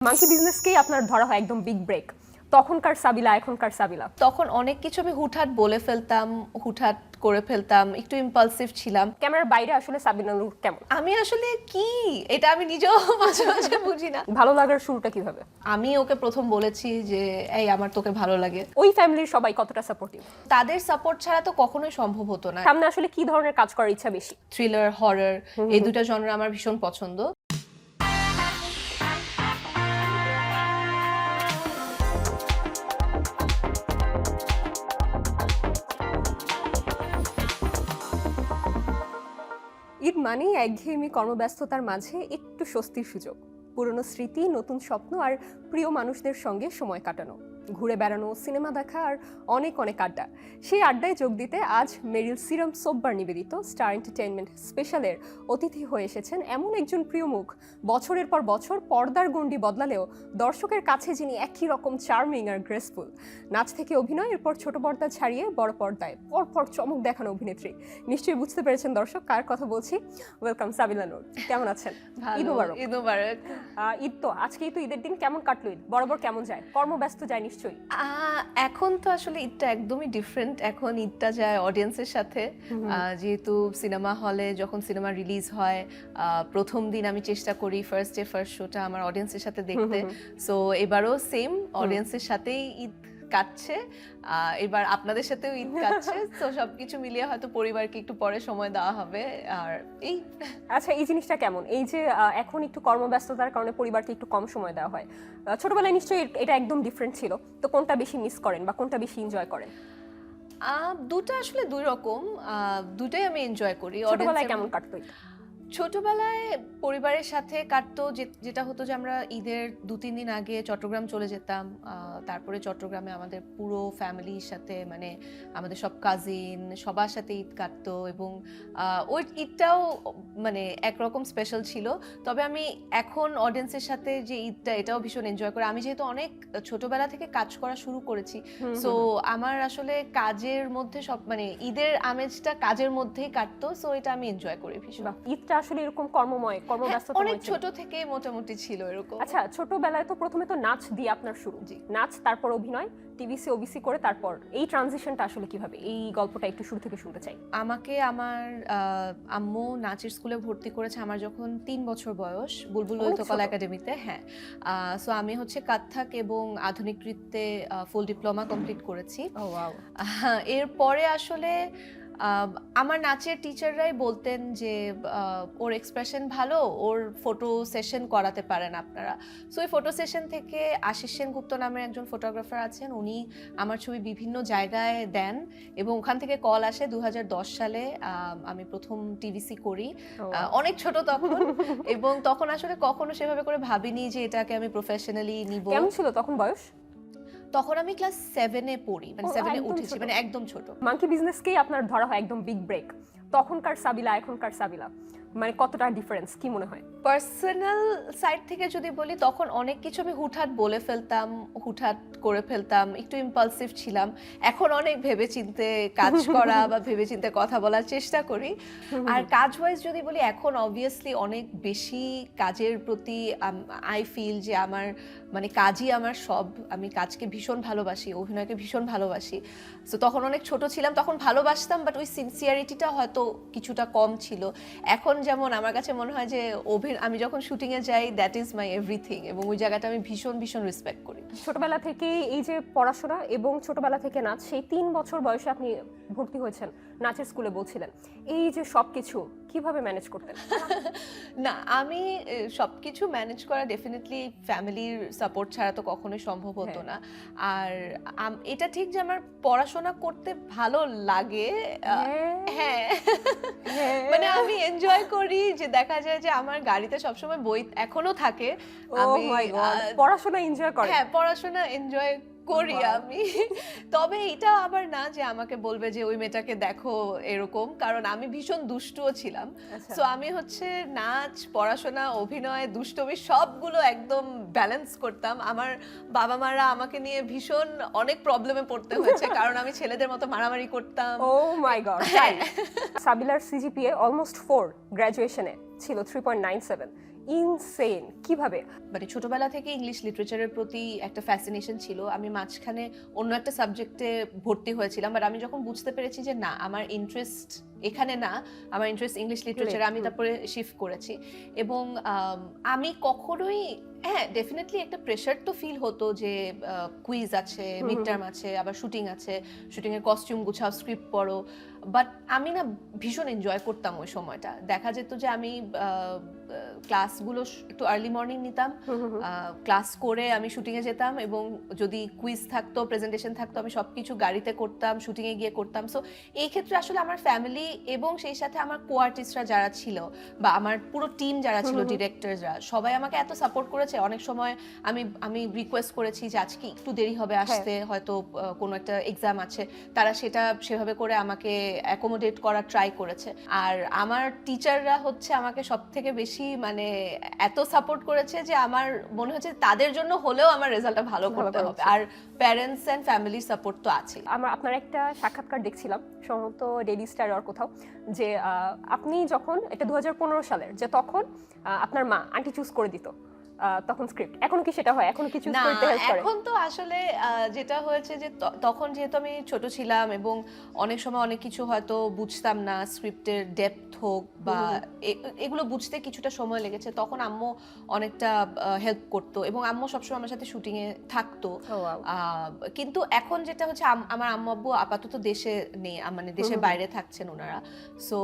Monkey বিজনেসকেই আপনার ধরা হয় একদম বিগ ব্রেক। তখনকার সাবিলা এখনকার সাবিলা। তখন অনেক কিছু আমি হুটহাট বলে ফেলতাম, হুটহাট করে ফেলতাম, একটু ইম্পালসিভ ছিলাম। ক্যামেরার বাইরে আসলে সাবিনা নূর কেমন? আমি আসলে কি এটা আমি নিজেও মাঝে মাঝে বুঝি না। ভালো লাগার শুরুটা কিভাবে? আমি ওকে প্রথম বলেছি যে এই আমার তোকে ভালো লাগে। ওই ফ্যামিলির সবাই কতটা সাপোর্টিভ? তাদের সাপোর্ট ছাড়া তো কখনোই সম্ভব হতো না। সামনে আসলে কি ধরনের কাজ করার ইচ্ছা বেশি? থ্রিলার, হরর এই দুটো জনরা আমার ভীষণ পছন্দ। ঈদ মানেই একঘেয়েমি কর্মব্যস্ততার মাঝে একটু স্বস্তির সুযোগ। পুরনো স্মৃতি, নতুন স্বপ্ন আর প্রিয় মানুষদের সঙ্গে সময় কাটানো, ঘুরে বেড়ানো, সিনেমা দেখা আর অনেক অনেক আড্ডা। সেই আড্ডায় যোগ দিতে আজ মেরিল সিরাম সোপবার নিবেদিত স্টার এন্টারটেইনমেন্ট স্পেশালের অতিথি হয়ে এসেছেন এমন একজন প্রিয় মুখ, বছরের পর বছর পর্দার গণ্ডি বদলালেও দর্শকের কাছে যিনি একই রকম চার্মিং আর গ্রেসফুল। নাচ থেকে অভিনয়, এরপর ছোট পর্দা ছাড়িয়ে বড় পর্দায় পরপর চমক দেখানো অভিনেত্রী। নিশ্চয়ই বুঝতে পেরেছেন দর্শক কার কথা বলছি। ওয়েলকাম সাবিলা নূর, কেমন আছেন? ঈদ মুবারক। ঈদ মুবারক। ঈদ তো আজকেই তো ঈদের দিন, কেমন কাটলো ঈদ? বরাবর কেমন যায়? কর্মব্যস্ত যায় নিশ্চয়ই। এখন তো আসলে ঈদটা একদমই ডিফারেন্ট। এখন ঈদটা যায় অডিয়েন্সের সাথে। যেহেতু সিনেমা হলে যখন সিনেমা রিলিজ হয়, প্রথম দিন আমি চেষ্টা করি ফার্স্ট ডে ফার্স্ট শোটা আমার অডিয়েন্সের সাথে দেখতে। সো এবারও সেম অডিয়েন্সের সাথেই ঈদ কাটছে, এবার আপনাদের সাথেও ঈদ কাটছে। তো সবকিছু মিলিয়ে হয়তো পরিবারকে একটু পরে সময় দেওয়া হবে। আর এই আচ্ছা, এই জিনিসটা কেমন, এই যে এখন একটু কর্মব্যস্ততার কারণে পরিবারকে একটু কম সময় দেওয়া হয়, ছোটবেলায় নিশ্চয়ই এটা একদম ডিফারেন্ট ছিল, তো কোনটা বেশি মিস করেন বা কোনটা বেশি এনজয় করেন? দুটো আসলে দুই রকম, দুটোই আমি এনজয় করি। ছোটবেলায় কেমন কাটতো? ছোটবেলায় পরিবারের সাথে কাটতো, যেটা হতো যে আমরা ঈদের 2-3 দিন আগে চট্টগ্রাম চলে যেতাম। তারপরে চট্টগ্রামে আমাদের পুরো ফ্যামিলির সাথে, মানে আমাদের সব কাজিন সবার সাথে ঈদ কাটতো এবং ওই ঈদটাও মানে একরকম স্পেশাল ছিল। তবে আমি এখন অডিয়েন্সের সাথে যে ঈদটা, এটাও ভীষণ এনজয় করি। আমি যেহেতু অনেক ছোটবেলা থেকে কাজ করা শুরু করেছি, সো আমার আসলে কাজের মধ্যে সব, মানে ঈদের আমেজটা কাজের মধ্যেই কাটতো। সো এটা আমি এনজয় করি ভীষণ। ঈদটা আসলে এরকম কর্মময়, কর্মব্যস্ততা অনেক ছোট থেকে মোটামুটি ছিল এরকম। আচ্ছা, ছোটবেলায় তো প্রথমে তো নাচ দিয়ে আপনার শুরু, নাচ তারপর অভিনয়, টিভিসি ওবিসি করে তারপর এই ট্রানজিশনটা আসলে কিভাবে, এই গল্পটা একটু শুরু থেকে শুনতে চাই। আমাকে আমার আম্মু নাচের স্কুলে ভর্তি করেছে আমার যখন 3 বছর বয়স, বুলবুল ললিত কলা একাডেমিতে। হ্যাঁ, সো আমি হচ্ছে কত্থক এবং আধুনিক নৃত্যে ফুল ডিপ্লোমা কমপ্লিট করেছি। এরপরে আসলে আমার নাচের টিচাররাই বলতেন যে ওর এক্সপ্রেশন ভালো, ওর ফটো সেশন করাতে পারেন আপনারা। সো এই ফটো সেশন থেকে আশিস সেনগুপ্ত নামের একজন ফটোগ্রাফার আছেন, উনি আমার ছবি বিভিন্ন জায়গায় দেন এবং ওখান থেকে কল আসে। 2010 সালে আমি প্রথম টিভিসি করি, অনেক ছোট তখন। এবং তখন আসলে কখনো সেভাবে করে ভাবিনি যে এটাকে আমি প্রফেশনালি নিব। কেমন ছিল তখন বয়স? তখন আমি ক্লাস 7-এ পড়ি, মানে 7-এ উঠেছি, মানে একদম ছোট। মাঙ্কি বিজনেসকেই আপনার ধরা হয় একদম বিগ ব্রেক। তখনকার সাবিলা এখনকার সাবিলা, মানে কতটা ডিফারেন্স কি মনে হয়? পার্সোনাল সাইড থেকে যদি বলি, তখন অনেক কিছু আমি হুটহাট বলে ফেলতাম, হুটহাট করে ফেলতাম, একটু ইম্পালসিভ ছিলাম। এখন অনেক ভেবেচিন্তে কাজ করা বা ভেবেচিন্তে কথা বলার চেষ্টা করি। আর কাজ ওয়াইজ যদি বলি, এখন অবভিয়াসলি অনেক বেশি কাজের প্রতি আই ফিল যে আমার, মানে কাজই আমার সব। আমি কাজকে ভীষণ ভালোবাসি, অভিনয়কে ভীষণ ভালোবাসি। সো তখন অনেক ছোট ছিলাম, তখন ভালোবাসতাম, বাট ওই সিনসিয়ারিটিটা হয়তো কিছুটা কম ছিল। এখন যেমন আমার কাছে মনে হয় যে আমি যখন শুটিংয়ে যাই, দ্যাট ইজ মাই এভরিথিং, এবং ওই জায়গাটা আমি ভীষণ ভীষণ রেসপেক্ট করি। ছোটবেলা থেকে এই যে পড়াশোনা এবং ছোটবেলা থেকে নাচ, সেই 3 বছর বয়সে আপনি ভর্তি হয়েছেন নাচের স্কুলে বলছিলেন, এই যে সবকিছু কিভাবে ম্যানেজ করতেন? না, আমি সবকিছু ম্যানেজ করা ডেফিনেটলি ফ্যামিলির সাপোর্ট ছাড়া তো কখনোই সম্ভব হতো না। আর এটা ঠিক যে আমার পড়াশোনা করতে ভালো লাগে। হ্যাঁ, মানে আমি এনজয় করি যে দেখা যায় যে আমার গাড়িতে সবসময় বই এখনো থাকে। আমি পড়াশোনা এনজয় করি। হ্যাঁ, পড়াশোনা এনজয় করি আমি। তবে এটা আবার না যে আমাকে বলবে যে ওই মেয়েটাকে দেখো এরকম, কারণ আমি ভীষণ দুষ্টুও ছিলাম। সো আমি হচ্ছে নাচ, পড়াশোনা, অভিনয়, দুষ্টমি সবগুলো একদম ব্যালেন্স করতাম। আমার বাবা মারা আমাকে নিয়ে ভীষণ অনেক প্রবলেমে পড়তে হয়েছে, কারণ আমি ছেলেদের মতো মারামারি করতাম। ও মাই গড। সাবিলার সিজিপিএ অলমোস্ট 4 গ্র্যাজুয়েশনে ছিল 3.97। ইনসেন, কিভাবে? মানে ছোটবেলা থেকে ইংলিশ লিটারেচারের প্রতি একটা ফ্যাসিনেশন ছিল। আমি মাঝখানে অন্য একটা সাবজেক্টে ভর্তি হয়েছিলাম, বাট আমি যখন বুঝতে পেরেছি যে না, আমার ইন্টারেস্ট এখানে না, আমার ইন্টারেস্ট ইংলিশ লিটারেচারে, আমি তারপরে শিফট করেছি। এবং আমি কখনোই, হ্যাঁ ডেফিনেটলি একটা প্রেশার তো ফিল হতো যে কুইজ আছে, মিড টার্ম আছে, আবার শুটিং আছে, শুটিং এর কস্টিউম গুছাও, স্ক্রিপ্ট পড়ো, বাট আমি না ভীষণ এনজয় করতাম ওই সময়টা। দেখা যেত যে আমি ক্লাসগুলো একটু আর্লি মর্নিং নিতাম, ক্লাস করে আমি শুটিংয়ে যেতাম, এবং যদি কুইজ থাকতো, প্রেজেন্টেশন থাকতো, আমি সবকিছু গাড়িতে করতাম, শুটিংয়ে গিয়ে করতাম। সো এই ক্ষেত্রে আসলে আমার ফ্যামিলি এবং সেই সাথে আমার কো আর্টিস্টরা যারা ছিল বা আমার পুরো টিম যারা ছিল, ডিরেক্টররা, সবাই আমাকে এত সাপোর্ট করেছে। অনেক সময় আমি রিকোয়েস্ট করেছি যে আজকে একটু দেরি হবে আসতে, হয়তো কোনো একটা এক্সাম আছে, তারা সেটা সেভাবে করে আমাকে অ্যাকোমোডেট করার ট্রাই করেছে। আর আমার টিচাররা হচ্ছে আমাকে সব থেকে বেশি মানে এত সাপোর্ট করেছে যে আমার মনে হচ্ছে তাদের জন্য হলেও আমার রেজাল্টটা ভালো করতে হবে। আর প্যারেন্টস এন্ড ফ্যামিলির সাপোর্ট তো আছে। আপনার একটা সাক্ষাৎকার দেখছিলাম সম্ভবত ডেইলি স্টার আর কোথাও, যে আপনি যখন, এটা 2015 সালের, যে তখন আপনার মা আন্টি চুজ করে দিত তখন স্ক্রিপ্ট, এখন কি সেটা হয়? এখন কি চুজ করতে হেল্প করে? এখন তো আসলে যেটা হয়েছে যে তখন যেহেতু আমি ছোট ছিলাম এবং অনেক সময় অনেক কিছু হয়তো বুঝতাম না, স্ক্রিপ্টের ডেপথ হোক বা এগুলো বুঝতে কিছুটা সময় লেগেছে, তখন আম্মু অনেকটা হেল্প করতো এবং আম্মু সবসময় আমার সাথে শুটিং এ থাকতো। কিন্তু এখন যেটা হচ্ছে, আমার আম্মু আব্বু আপাতত দেশে নেই, মানে দেশের বাইরে থাকছেন ওনারা। সো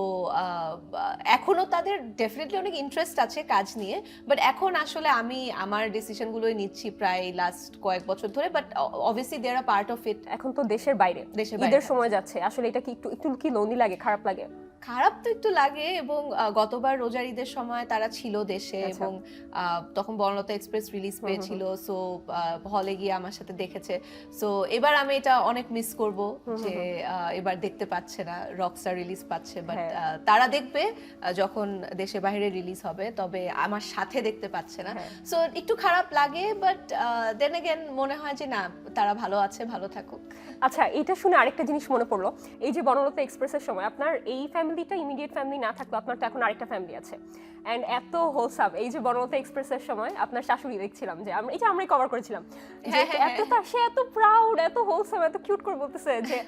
এখনো তাদের ডেফিনেটলি অনেক ইন্টারেস্ট আছে কাজ নিয়ে, বাট এখন আসলে আমি আমার ডিসিশনগুলোই নিচ্ছি প্রায় লাস্ট কয়েক বছর ধরে, but obviously they are part of it. এখন তো দেশের বাইরে, ঈদের সময় যাচ্ছে, আসলে এটা কি একটু কি লোনলি লাগে, খারাপ লাগে? খারাপ তো একটু লাগে, এবং গতবার রোজার ঈদের সময় তারা ছিল দেশে, এবং তখন বনলতা এক্সপ্রেস রিলিজ পেয়েছিল, সো হলে গিয়ে আমার সাথে দেখেছে। সো এবার আমি এটা অনেক মিস করব যে এবার দেখতে পাচ্ছে না, রকস্টার রিলিজ পাচ্ছে, বাট তারা দেখবে যখন দেশে বাইরে রিলিজ হবে, তবে আমার সাথে দেখতে পাচ্ছে না। সো একটু খারাপ লাগে, বাট দেন এগেন মনে হয় যে না, তারা ভালো আছে, ভালো থাকুক। আচ্ছা, এটা শুনে আরেকটা জিনিস মনে পড়লো, এই যে বনলতা এক্সপ্রেসের সময় আপনার এই ফ্যামিলিটা, ইমিডিয়েট ফ্যামিলি না থাকলো, আপনার তো এখন আরেকটা ফ্যামিলি আছে, অ্যান্ড এত হোলসাম। এই যে বনলতা এক্সপ্রেসের সময় আপনার শাশুড়ি দেখছিলাম, যে আমরাই কভার করেছিলাম, সে এত প্রাউড, এত হোলসাম, এত কিউট করে বলতেছে যে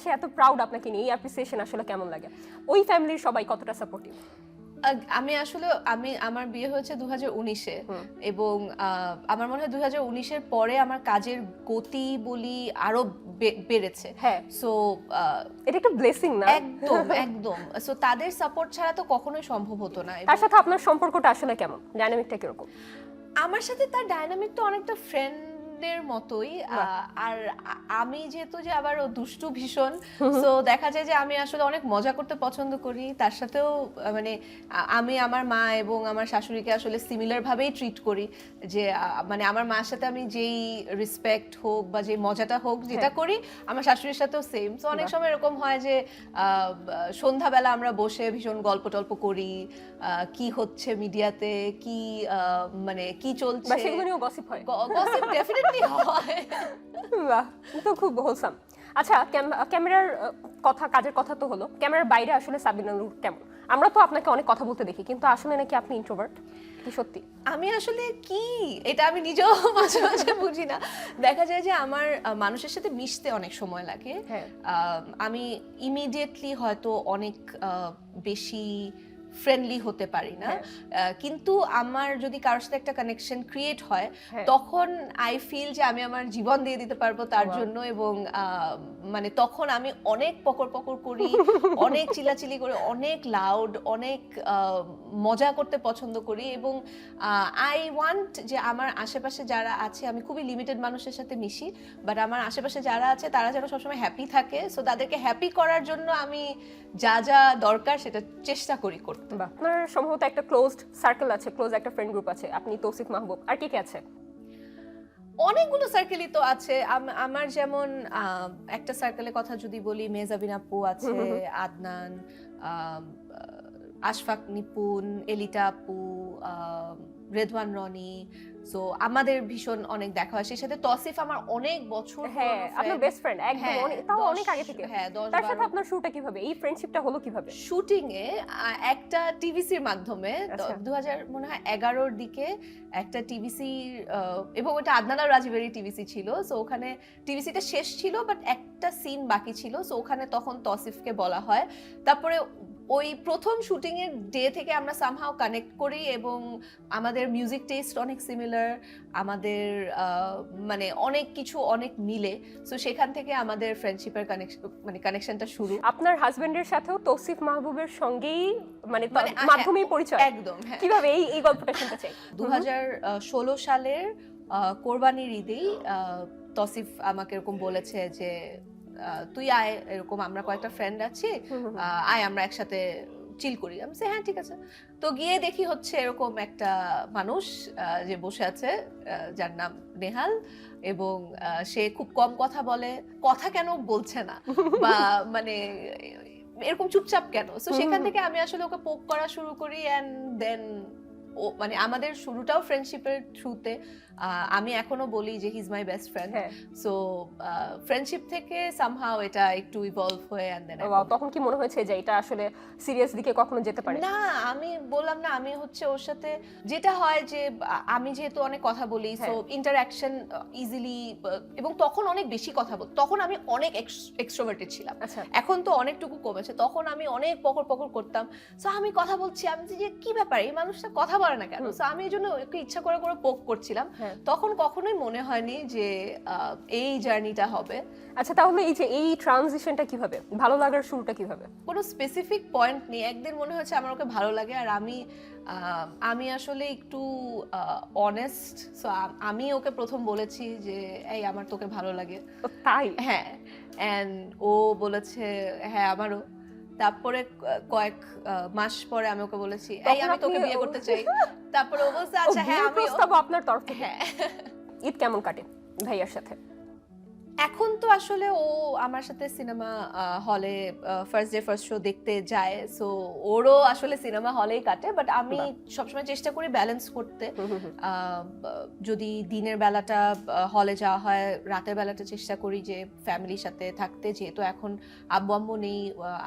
সে এত প্রাউড আপনাকে নিয়ে। এই অ্যাপ্রিসিয়েশন আসলে কেমন লাগে? ওই ফ্যামিলির সবাই কতটা সাপোর্টিভ? আমার বিয়ে হয়েছে 2019-এ, এবং আমার মনে হয় 2019-এর পরে আমার কাজের গতি বলি আরো বেড়েছে। সো এটা একটা ব্লেসিং না? একদম একদম। সো তাদের সাপোর্ট ছাড়া তো কখনোই সম্ভব হতো না। তার সাথে আপনার সম্পর্কটা আসলে কেমন, ডায়নামিকটা কিরকম? আমার সাথে তার ডায়নামিক তো অনেকটা ফ্রেন্ড মতোই। আর আমি যেহেতু যে আবার দুষ্টু ভীষণ, সো দেখা যায় যে আমি আসলে অনেক মজা করতে পছন্দ করি তার সাথেও। মানে আমি আমার মা এবং আমার শাশুড়িকে আসলে সিমিলার ভাবেই ট্রিট করি, যে মানে আমার মার সাথে আমি যেই রেসপেক্ট হোক বা যে মজাটা হোক যেটা করি, আমার শাশুড়ির সাথেও সেম। সো অনেক সময় এরকম হয় যে সন্ধ্যাবেলা আমরা বসে ভীষণ গল্প টল্প করি, কি হচ্ছে মিডিয়াতে, কি মানে কি চলছে, সেগুলো নিয়েও গসিপ হয়। গসিপ ডেফিনেটলি হয়। বাহ, তো খুব হোলসাম। আচ্ছা, ক্যামেরার কথা, কাজের কথা তো হলো, ক্যামেরার বাইরে আসলে সাবিনা নূর কেমন? আমরা তো আপনাকে অনেক কথা বলতে দেখি, কিন্তু আসলে নাকি আপনি ইন্ট্রোভার্ট, কি সত্যি? আমি আসলে কি, এটা আমি নিজেও মাঝে মাঝে বুঝি না। দেখা যায় যে আমার মানুষের সাথে মিশতে অনেক সময় লাগে। আমি ইমিডিয়েটলি হয়তো অনেক বেশি ফ্রেন্ডলি হতে পারি না, কিন্তু আমার যদি কারোর সাথে একটা কানেকশন ক্রিয়েট হয়, তখন আই ফিল যে আমি আমার জীবন দিয়ে দিতে পারবো তার জন্য। এবং মানে তখন আমি অনেক পকর পকর করি, অনেক চিল্লাচিল্লি করি, অনেক লাউড, অনেক মজা করতে পছন্দ করি। এবং আই ওয়ান্ট যে আমার আশেপাশে যারা আছে, আমি খুবই লিমিটেড মানুষের সাথে মিশি, বাট আমার আশেপাশে যারা আছে তারা যেন সবসময় হ্যাপি থাকে। সো তাদেরকে হ্যাপি করার জন্য আমি যা যা দরকার সেটা চেষ্টা করি করতে। আপনার সম্ভবত একটা ক্লোজড সার্কেল আছে, ক্লোজ একটা ফ্রেন্ড গ্রুপ আছে, আপনি, তৌসিফ, মাহবুব, আর কে কে আছে? অনেকগুলো সার্কেলই তো আছে। আমার যেমন একটা সার্কেলের কথা যদি বলি, মেজাবিন আপু আছে, আদনান, আশফাক নিপুন, এলিটা আপু, রেদওয়ান রনি, সো আমাদের ভীষণ অনেক দেখা হয়। সেই সাথে তসিফ আমার অনেক বছর হ্যাঁ আপনার বেস্ট ফ্রেন্ড একদম হ্যাঁ, তাও 10 অনেক আগে থেকে। হ্যাঁ 10 তার সাথে 12 আপনার শুরুটা কিভাবে, এই ফ্রেন্ডশিপটা হলো কিভাবে? শুটিং এ একটা টিভিসির মাধ্যমে আচ্ছা। 2000 মনে হয় 11 দিকে একটা টিভিসি, এবং ওটা আদনান আর রাজীবেরই টিভিসি ছিল। সো ওখানে টিভিসিটা শেষ ছিল বাট একটা সিন বাকি ছিল। সো ওখানে তখন তসিফকে বলা হয়। তারপরে ওই প্রথম শুটিং এর ডে থেকে আমরা সামহাও কানেক্ট করি এবং আমাদের মিউজিক টেস্ট অনেক সিমিলার, আমাদের মানে অনেক কিছু অনেক মিলে। সো সেখান থেকে আমাদের ফ্রেন্ডশিপের কানেকশনটা শুরু। আপনার হাজবেন্ডের সাথেও তৌসিফ মাহবুবের সঙ্গেই মানে মানে মাধ্যমেই পরিচয়? একদম হ্যাঁ। কিভাবে এই গল্পটা শুনতে চাই। 2016 সালের কোরবানির ঈদেই তসিফ আমাকে এরকম বলেছে যে তুই আয়, এরকম আমরা কয়েকটা ফ্রেন্ড আছি, আয় আমরা একসাথে চিল করি। আমি বলছি হ্যাঁ ঠিক আছে। তো গিয়ে দেখি হচ্ছে এরকম একটা মানুষ যে বসে আছে, যার নাম নেহাল, এবং সে খুব কম কথা বলে, কথা কেন বলছে না বা মানে এরকম চুপচাপ কেন। সো সেখান থেকে আমি আসলে ওকে পোক করা শুরু করি, অ্যান্ড দেন ও মানে আমাদের শুরুটাও ফ্রেন্ডশিপের থ্রুতে। আমি এখনো বলি যে he is my best friend. So friendship থেকে সামহাও এটা একটু ইভলভ হয়ে এন্ড দেন তখন কি মনে হয়েছে যে এটা আসলে সিরিয়াস দিকে কখনো যেতে পারে? না, আমি বললাম না, আমি হচ্ছে ওর সাথে যেটা হয় যে আমি যেহেতু অনেক কথা বলি, সো ইন্টারঅ্যাকশন ইজিলি, এবং তখন অনেক বেশি কথা বলতো। তখন আমি অনেক এক্সট্রোভার্টেড ছিলাম, এখন তো অনেকটুকু কমেছে। তখন আমি অনেক পকর পকর করতাম। সো আমি কথা বলছি, আমি যে কি ব্যাপার, এই মানুষটা কথা বলে না কেন? সো আমি এই জন্য একটু ইচ্ছা করে করে পোক করছিলাম। তখন কখনোই মনে হয়নি যে এই জার্নিটা হবে। আচ্ছা তাহলে এই যে এই ট্রানজিশনটা কিভাবে, ভালো লাগার শুরুটা কিভাবে? কোনো স্পেসিফিক পয়েন্ট নেই, একদিন মনে হচ্ছে আমার ওকে ভালো লাগে। আর আমি আসলে একটু অনেস্ট, সো আমি ওকে প্রথম বলেছি যে এই আমার তোকে ভালো লাগে। তাই? হ্যাঁ, এন্ড ও বলেছে হ্যাঁ আমারও। তারপরে কয়েক মাস পরে আমি ওকে বলেছি এই আমি তোকে বিয়ে করতে চাই। তারপরে ও বলছে আচ্ছা হ্যাঁ আমি প্রস্তাব আপনার তরফ থেকে? হ্যাঁ। ঈদ কেমন কাটে ভাইয়ার সাথে? এখন তো আসলে ও আমার সাথে সিনেমা হলে ফার্স্ট ডে ফার্স্ট শো দেখতে যায়, সো ওরও আসলে সিনেমা হলেই কাটে। বাট আমি সবসময় চেষ্টা করি ব্যালেন্স করতে। যদি দিনের বেলাটা হলে যাওয়া হয়, রাতের বেলাটা চেষ্টা করি যে ফ্যামিলির সাথে থাকতে। যেহেতু এখন আব্বু আম্মু নেই,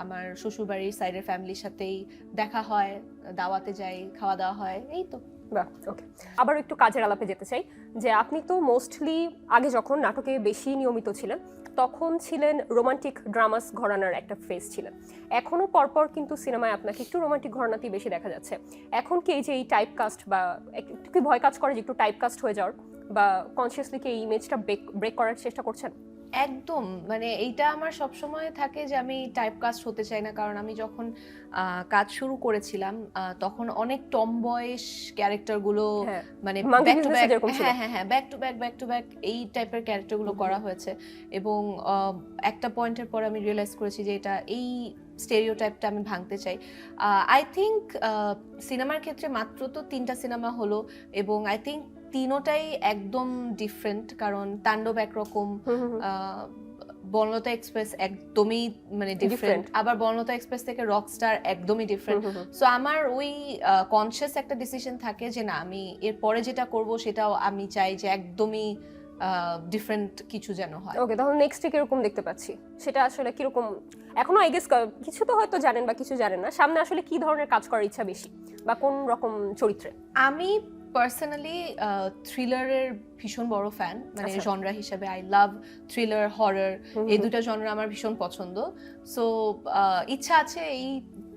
আমার শ্বশুরবাড়ির সাইডের ফ্যামিলির সাথেই দেখা হয়, দাওয়াতে যাই, খাওয়া দাওয়া হয়, এই তো। বাহ, ওকে। আবার একটু কাজের আলাপে যেতে চাই যে আপনি তো মোস্টলি আগে যখন নাটকে বেশি নিয়মিত ছিলেন তখন ছিলেন রোমান্টিক ড্রামাস ঘরানার একটা ফেস ছিলেন। এখনো পরপর কিন্তু সিনেমায় আপনাকে একটু রোমান্টিক ঘরানাতেই বেশি দেখা যাচ্ছে। এখন কি এই যে এই টাইপ কাস্ট বা একটু কি ভয় কাজ করে যে একটু টাইপ কাস্ট হয়ে যাওয়ার, বা কনসিয়াসলি কি এই ইমেজটা ব্রেক করার চেষ্টা করছেন? একদম, মানে এইটা আমার সব সময় থাকে যে আমি টাইপকাস্ট হতে চাই না। কারণ আমি যখন কাজ শুরু করেছিলাম তখন অনেক টমবয়েশ ক্যারেক্টারগুলো মানে ব্যাক টু ব্যাক, হ্যাঁ ব্যাক টু ব্যাক এই টাইপের ক্যারেক্টারগুলো করা হয়েছে। এবং একটা পয়েন্টের পর আমি রিয়েলাইজ করেছি যে এটা এই স্টেরিওটাইপটা আমি ভাঙতে চাই। আই থিঙ্ক সিনেমার ক্ষেত্রে মাত্র তো 3টা সিনেমা হলো, এবং আই থিঙ্ক তিনোটাই একদম ডিফারেন্ট। কারণ তাণ্ডব একরকম, বনলতা এক্সপ্রেস একদমই মানে ডিফারেন্ট, আবার বনলতা এক্সপ্রেস থেকে রকস্টার একদমই ডিফারেন্ট। সো আমার ওই কনসিয়াস একটা ডিসিশন থাকে যে না, আমি এরপরে যেটা করব সেটাও আমি চাই যে একদমই ডিফারেন্ট কিছু যেন হয়। ওকে, তাহলে নেক্সট উইক এরকম দেখতে পাচ্ছি, সেটা আসলে কিরকম এখনো আই গেস কিছু তো হয়তো জানেন বা কিছু জানেন না, সামনে আসলে কি ধরনের কাজ করার ইচ্ছা বেশি বা কোন রকম চরিত্রে? আমি পার্সোনালি থ্রিলারের ভীষণ বড় ফ্যান, মানে জনরা হিসেবে আই লাভ থ্রিলার, হরর, এই দুটো জনরা আমার ভীষণ পছন্দ। সো ইচ্ছা আছে এই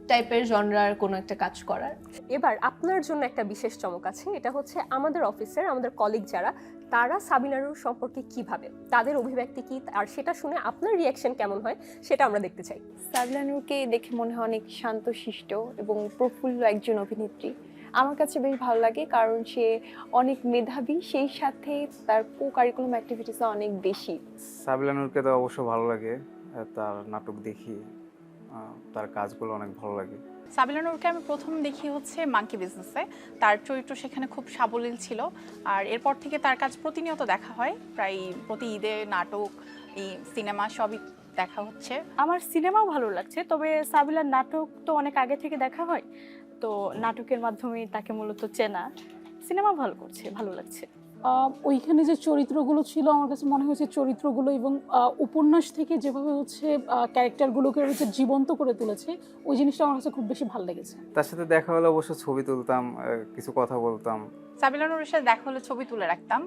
টাইপের জনরার কোনো একটা কাজ করার। এবার আপনার জন্য একটা বিশেষ চমক আছে, এটা হচ্ছে আমাদের অফিসের আমাদের কলিগ যারা, তারা সাবিনা নূর সম্পর্কে কিভাবে, তাদের অভিব্যক্তি কি, আর সেটা শুনে আপনার রিয়াকশন কেমন হয় সেটা আমরা দেখতে চাই। সাবিনা নূরকে দেখে মনে হয় অনেক শান্তশিষ্ট এবং প্রফুল্ল একজন অভিনেত্রী। আমার কাছে বেশ ভালো লাগে কারণ সে অনেক মেধাবী, সেই সাথে তার কো কারিকুলাম অ্যাক্টিভিটিসও অনেক বেশি। সাবিনা নূরকে তো অবশ্য ভালো লাগে, তার নাটক দেখি, তার কাজগুলো অনেক ভালো লাগে। সাবিনা নূরকে আমি প্রথম দেখি হচ্ছে মাঙ্কি বিজনেসে, তার চরিত্র সেখানে খুব সাবলীল ছিল। আর এরপর থেকে তার কাজ প্রতিনিয়ত দেখা হয়, প্রায় প্রতি ঈদে নাটক, এই সিনেমা সবই দেখা হচ্ছে। আমার সিনেমাও ভালো লাগছে, তবে সাবিলার নাটক তো অনেক আগে থেকে দেখা হয়, তো নাটকের মাধ্যমে তাকে মূলত চেনা। সিনেমা ভালো করছে, ভালো লাগছে। ওইখানে যে চরিত্রগুলো ছিল আমার কাছে মনে হয়েছে চরিত্রগুলো এবং উপন্যাস থেকে যেভাবে হচ্ছে ক্যারেক্টারগুলোকে হচ্ছে জীবন্ত করে তুলেছে, ওই জিনিসটা আমার কাছে খুব বেশি ভালো লেগেছে। তার সাথে দেখা হলে অবশ্য ছবি তুলতাম, কিছু কথা বলতাম। সাবিলা নূরের সাথে দেখা হলে ছবি তুলে রাখতাম,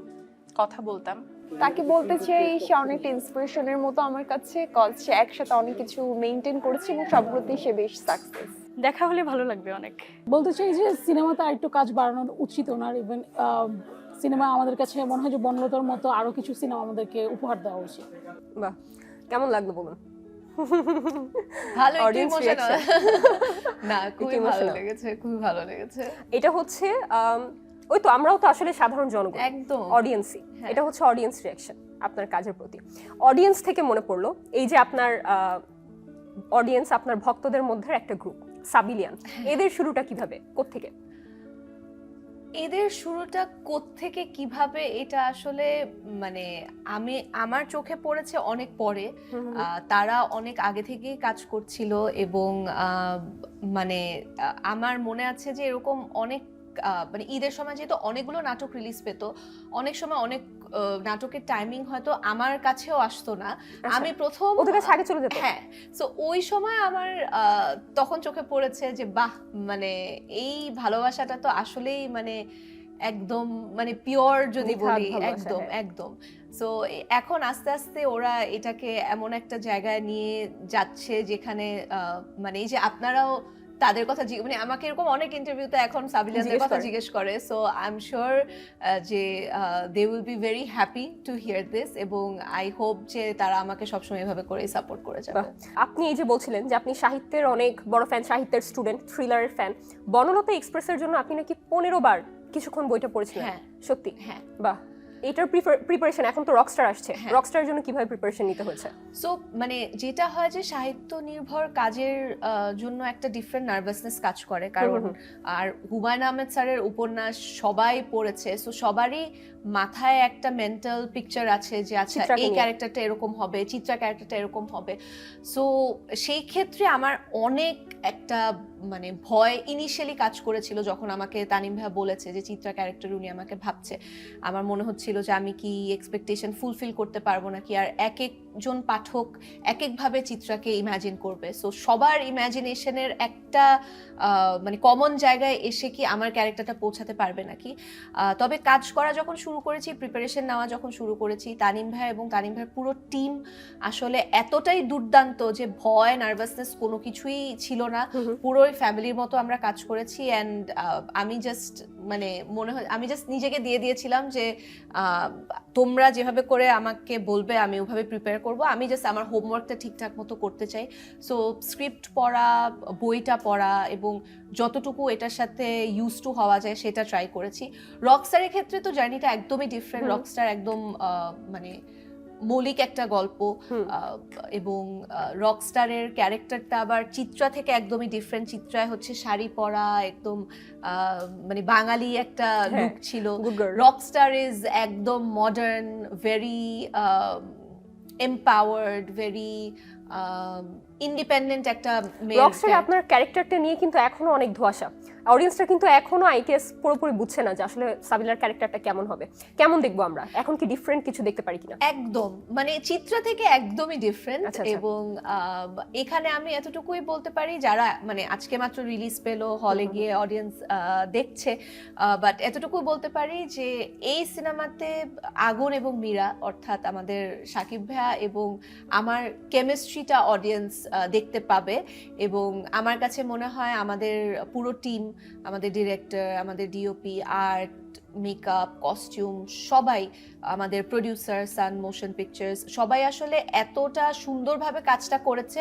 কথা বলতাম। তাকে বলতে চাই সে অনেকটা ইন্সপিরেশনের মতো আমার কাছে, কজ সে একসাথে অনেক কিছু মেনটেন করেছে এবং সবগুলোতেই সে বেশ সাকসেস। দেখা হলে ভালো লাগবে অনেক। বলতে চাই যে সিনেমাতে আরেকটু কাজ বাড়ানো উচিত ওনার। ইভেন সিনেমা আমাদের কাছে মনে হয় যে বনলতার মতো আরো কিছু সিনেমা আমাদেরকে উপহার দেওয়া উচিত। বাহ, কেমন লাগলো বলুন? ভালো, একটু Audience ইমোশনাল। reaction। না, খুবই একটু ভালো emotional। লেগেছে, খুবই ভালো লেগেছে। এটা হচ্ছে ওই তো আমরাও তো আসলে সাধারণ জনগণ, একদম। অডিয়েন্সই। হ্যাঁ। এটা হচ্ছে অডিয়েন্স রিয়াকশন আপনার কাজের প্রতি। অডিয়েন্স থেকে মনে পড়লো, এই যে আপনার অডিয়েন্স, আপনার ভক্তদের মধ্যে একটা গ্রুপ সাবিলিয়ান, এদের শুরুটা কিভাবে, কোত্থেকে? এদের শুরুটা কোত্থেকে কিভাবে, এটা আসলে মানে আমার চোখে পড়েছে অনেক পরে। তারা অনেক আগে থেকেই কাজ করছিল এবং মানে আমার মনে আছে যে এরকম অনেক মানে ঈদের সময় যেহেতু অনেকগুলো নাটক রিলিজ পেত, অনেক সময় অনেক নাটকের টাইমিং হয়তো আমার কাছেও আসতো না। আমি প্রথম ওদের কাছে আগে চলে যেত। হ্যাঁ, সো ওই সময় আমার তখন চোখে পড়েছে যে বাহ, মানে এই ভালোবাসাটা তো আসলেই মানে একদম মানে পিওর যদি নিখাদ বলি, ভালোবাসা, একদম হ্যাঁ। একদম। সো এখন আস্তে আস্তে ওরা এটাকে এমন একটা জায়গায় নিয়ে যাচ্ছে যেখানে মানে এই যে আপনারাও তাদের কথা মানে আমাকে এরকম অনেক ইন্টারভিউতে এখন সাবিলাদের জিজ্ঞেস কথা করে। জিজ্ঞেস করে। সো আই এম শিওর যে they will be very happy to hear this এবং আই হোপ যে তারা আমাকে সবসময় এভাবে করেই সাপোর্ট করে যাবে। বাহ। আপনি এই যে বলছিলেন যে আপনি সাহিত্যের অনেক বড় ফ্যান, সাহিত্যের স্টুডেন্ট, থ্রিলারের ফ্যান, বনলতা এক্সপ্রেসের জন্য আপনি নাকি 15 বার কিছুক্ষণ বইটা পড়েছিলেন। হ্যাঁ। সত্যি? হ্যাঁ। বাহ। এটার প্রিপারেশন, এখন তো রকস্টার আসছে, হ্যাঁ। রকস্টারের জন্য কিভাবে প্রিপারেশন নিতে হয়েছে? সো মানে যেটা হয় যে সাহিত্য নির্ভর কাজের জন্য একটা ডিফারেন্ট নার্ভাসনেস কাজ করে, কারণ আর হুমায়ুন আহমেদ স্যারের উপন্যাস সবাই পড়েছে, সো সবারই মাথায় একটা মেন্টাল পিকচার আছে যে আচ্ছা চিত্রাকে এই নিয়ে। ক্যারেক্টারটা এরকম হবে, চিত্রা ক্যারেক্টারটা এরকম হবে। সো সেই ক্ষেত্রে আমার অনেক একটা মানে ভয় ইনিশিয়ালি কাজ করেছিল যখন আমাকে তানিম ভাইয়া বলেছে যে চিত্রা ক্যারেক্টার উনি আমাকে ভাবছে। আমার মনে হচ্ছিল যে আমি কি এক্সপেকটেশন ফুলফিল করতে পারবো নাকি, আর এক একজন পাঠক এক একভাবে চিত্রাকে ইমাজিন করবে। সো সবার ইমাজিনেশনের একটা মানে কমন জায়গায় এসে কি আমার ক্যারেক্টারটা পৌঁছাতে পারবে নাকি। তবে কাজ করা যখন শুরু করেছি, প্রিপারেশন নেওয়া যখন শুরু করেছি, তানিম ভাই এবং তানিম ভাইয়ের পুরো টিম আসলে এতটাই দুর্দান্ত যে ভয় নার্ভাসনেস কোনো কিছুই ছিল না। পুরোই ফ্যামিলির মতো আমরা কাজ করেছি। অ্যান্ড আমি জাস্ট মানে মনে হয় আমি জাস্ট নিজেকে দিয়ে দিয়েছিলাম যে তোমরা যেভাবে করে আমাকে বলবে আমি ওভাবে প্রিপেয়ার করব, আমি জাস্ট আমার হোমওয়ার্কটা ঠিকঠাক মতো করতে চাই। সো স্ক্রিপ্ট পড়া, বইটা পড়া এবং যতটুকু এটার সাথে ইউজ টু হওয়া যায় সেটা ট্রাই করেছি। রকস্টারের ক্ষেত্রে তো জার্নিটা একদমই ডিফারেন্ট। রকস্টার একদম মানে মৌলিক একটা গল্প এবং রকস্টারের ক্যারেক্টারটা আবার চিত্রা থেকে একদমই ডিফারেন্ট। চিত্রায় হচ্ছে শাড়ি পরা একদম মানে বাঙালি একটা লুক ছিল। রকস্টার ইজ একদম modern, very empowered, very independent একটা মেয়ে। রকস্টারে আপনার ক্যারেক্টারটা নিয়ে কিন্তু এখনো অনেক ধোঁয়াশা, অডিয়েন্সটা কিন্তু এখনো আইটিএস পুরোপুরি বুঝছে না যে আসলে সাবিলার ক্যারেক্টারটা কেমন হবে, কেমন দেখবো আমরা, এখন কি ডিফারেন্ট কিছু দেখতে পারি কিনা? একদম মানে চিত্রা থেকে একদমই ডিফারেন্ট। আচ্ছা, আচ্ছা। এবং এখানে আমি এতটুকুই বলতে পারি, যারা মানে আজকে মাত্র রিলিজ পেলো, হলে গিয়ে অডিয়েন্স দেখছে, বাট এতটুকু বলতে পারি যে এই সিনেমাতে আগুন এবং মীরা অর্থাৎ আমাদের সাকিব ভাইয়া এবং আমার কেমিস্ট্রিটা অডিয়েন্স দেখতে পাবে। এবং আমার কাছে মনে হয় আমাদের পুরো টিম, আমাদের ডিরেক্টর, আমাদের ডিওপি, আর্ট, মেকআপ, কস্টিউম, সবাই, আমাদের প্রোডিউসার সান মোশন পিকচার্স, সবাই আসলে এতটা সুন্দরভাবে কাজটা করেছে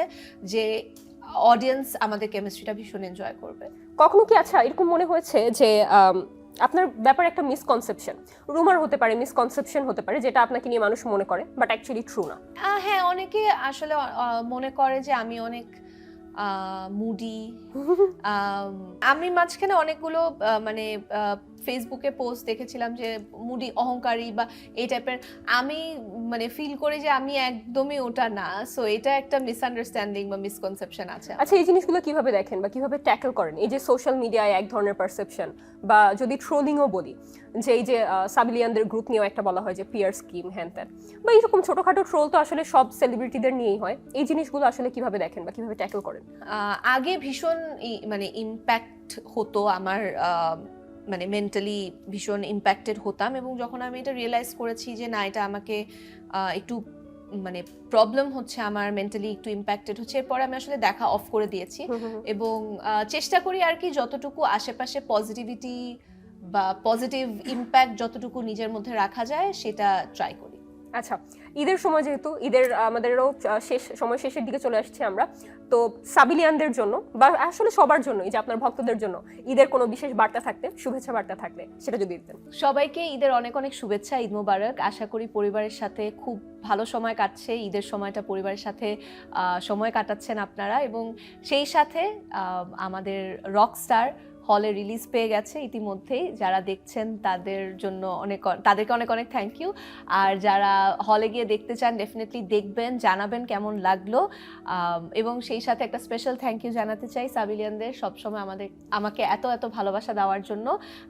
যে অডিয়েন্স আমাদের কেমিস্ট্রিটা ভীষণ এনজয় করবে। কখনো কি আচ্ছা এরকম মনে হয়েছে যে আপনার ব্যাপারে একটা মিসকনসেপশন, রুমার হতে পারে, মিসকনসেপশন হতে পারে, যেটা আপনাকে নিয়ে মানুষ মনে করে বাট অ্যাকচুয়ালি ট্রু না? হ্যাঁ, অনেকে আসলে মনে করে যে আমি অনেক মুডি। আমি মাঝখানে অনেকগুলো মানে ফেসবুকে পোস্ট দেখেছিলাম যে মুডি, অহংকারী বা এই টাইপের। আমি মানে ফিল করি যে আমি একদমই ওটা না, সো এটা একটা মিসআন্ডারস্ট্যান্ডিং বা মিসকনসেপশন আছে আমার। আচ্ছা, এই জিনিসগুলো কিভাবে দেখেন বা কিভাবে ট্যাকল করেন? এই যে সোশ্যাল মিডিয়ায় এক ধরনের পারসেপশন, বা যদি ট্রোলিংও বলি, যে এই যে সাবিলিয়ানদের গ্রুপ নিয়েও একটা বলা হয় যে পিয়ার স্কিম হ্যান ত্যান, বা এইরকম ছোটখাটো ট্রোল তো আসলে সব সেলিব্রিটিদের নিয়েই হয়। এই জিনিসগুলো আসলে কিভাবে দেখেন বা কিভাবে ট্যাকল করেন? আগে ভীষণ মানে ইম্প্যাক্ট হতো আমার, মানে মেন্টালি ভীষণ ইম্প্যাক্টেড হতাম, এবং যখন আমি এটা রিয়েলাইজ করেছি যে না, এটা আমাকে একটু মানে প্রবলেম হচ্ছে, আমার মেন্টালি একটু ইম্প্যাক্টেড হচ্ছে, এরপরে আমি আসলে দেখা অফ করে দিয়েছি। এবং চেষ্টা করি আর কি যতটুকু আশেপাশে পজিটিভিটি বা পজিটিভ ইম্প্যাক্ট যতটুকু নিজের মধ্যে রাখা যায় সেটা ট্রাই করি। আচ্ছা, ঈদের সময় যেহেতু ঈদের আমাদেরও শেষের দিকে চলে আসছে আমরা, তো সাবিলিয়ানদের জন্য বা আসলে সবার জন্যই, যে আপনার ভক্তদের জন্য ঈদের কোনো বিশেষ বার্তা থাকতে, শুভেচ্ছা বার্তা থাকলে সেটা যদি দিতেন। সবাইকে ঈদের অনেক অনেক শুভেচ্ছা, ঈদ মোবারক। আশা করি পরিবারের সাথে খুব ভালো সময় কাটছে, ঈদের সময়টা পরিবারের সাথে সময় কাটাচ্ছেন আপনারা, এবং সেই সাথে আমাদের রকস্টার হলে রিলিজ পেয়ে গেছে ইতিমধ্যেই। যারা দেখছেন তাদেরকে অনেক অনেক থ্যাংক ইউ। আর যারা হলে গিয়ে দেখতে চান ডেফিনেটলি দেখবেন, জানাবেন কেমন লাগলো। এবং সেই সাথে একটা স্পেশাল থ্যাংক ইউ জানাতে চাই সাবিলিয়ানদের, সবসময় আমাকে এত এত ভালোবাসা দেওয়ার জন্য।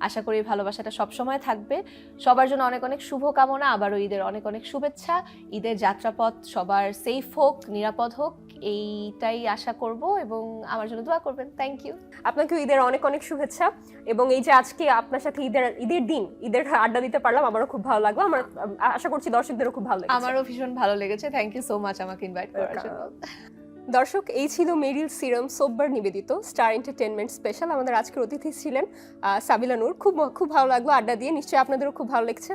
আশা করি ভালোবাসাটা সবসময় থাকবে। সবার জন্য অনেক অনেক শুভকামনা, আবারও ঈদের অনেক অনেক শুভেচ্ছা। ঈদের যাত্রাপথ সবার সেফ হোক, নিরাপদ হোক, এইটাই আশা করব, এবং আমার জন্য দোয়া করবেন। Thank you. আপনাকে ঈদের অনেক অনেক শুভেচ্ছা, এবং এই যে আজকে আপনার সাথে ঈদের দিন ঈদের আড্ডা দিতে পারলাম, আমারও খুব ভালো লাগলো। আমার আশা করছি দর্শকদেরও খুব ভালো লেগেছে। আমারও ভীষণ ভালো লেগেছে, থ্যাংক ইউ সো মাচ আমাকে ইনভাইট করার জন্য। দর্শক, এই ছিল মেরিল সিরাম সোপবার নিবেদিত স্টার এন্টারটেইনমেন্ট স্পেশাল। আমাদের আজকের অতিথি ছিলেন সাবিলা নূর। খুব ভালো লাগলো আড্ডা দিয়ে, নিশ্চয়ই আপনাদেরও খুব ভালো লেগেছে।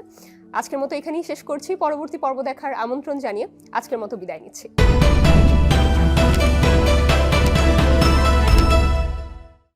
আজকের মতো এখানেই শেষ করছি, পরবর্তী পর্ব দেখার আমন্ত্রণ জানিয়ে আজকের মতো বিদায় নিচ্ছি।